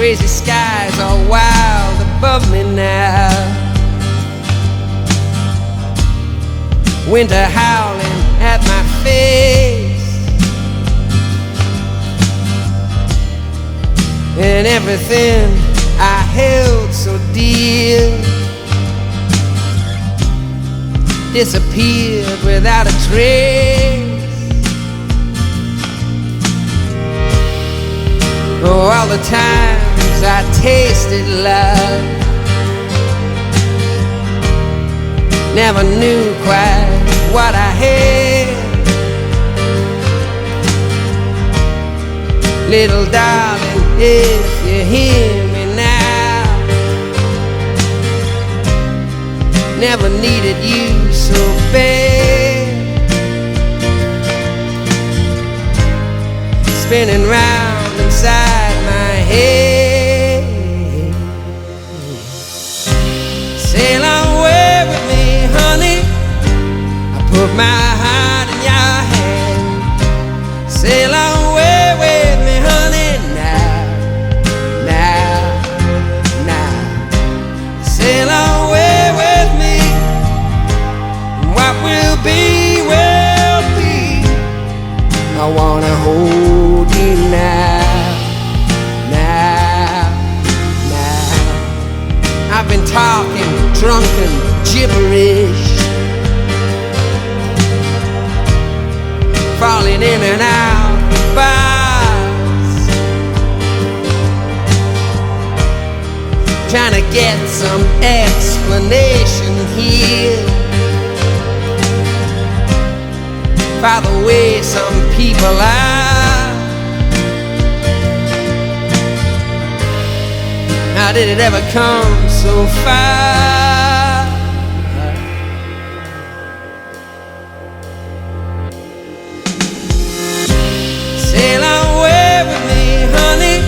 crazy skies are wild above me now. Winter howling at my face, and everything I held so dear disappeared without a trace. Oh, all the times I tasted love, never knew quite what I had. Little darling, if you hear me now, never needed you so bad. Spinning round inside my head, sail away with me, honey. I put my heart in your hand. Sail away with me, honey, now, now, now. Sail away with me. What will be, will be. I wanna hold you now, now, now. I've been talking drunken gibberish, falling in and out of bars, trying to get some explanation here by the way some people are. How did it ever come so far? Sail away with me, honey.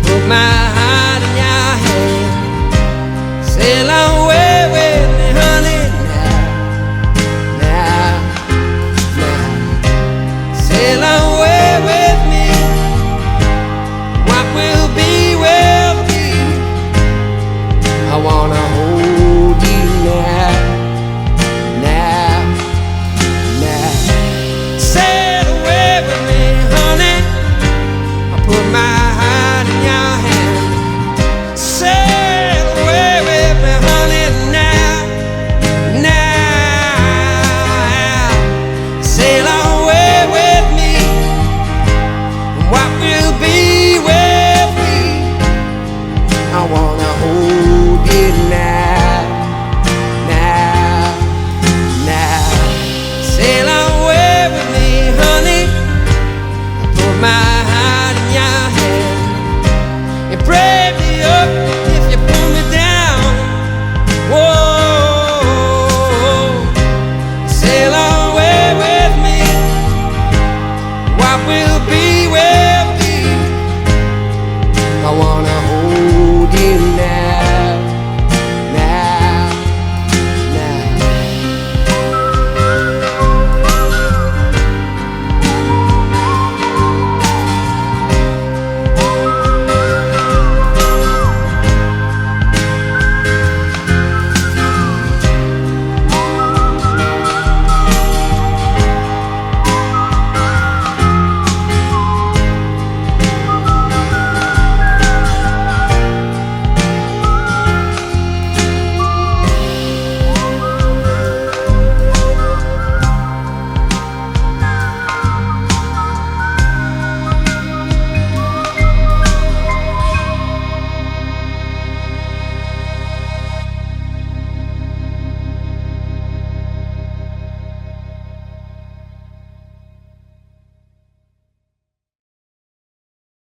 Put my heart in your hand. Sail away with me, honey, now, now, now. Sail away with me. What will be, will be. I wanna hold you now, now, now. Sail away with me, honey. I put my heart in your hand. Sail away with me, honey, now, now. Sail away with me. What will be, will be. I wanna hold you now, now, now. Sail away with me, honey. Put my heart in your hand. You break me up if you pull me down. Whoa, sail away with me. What will be,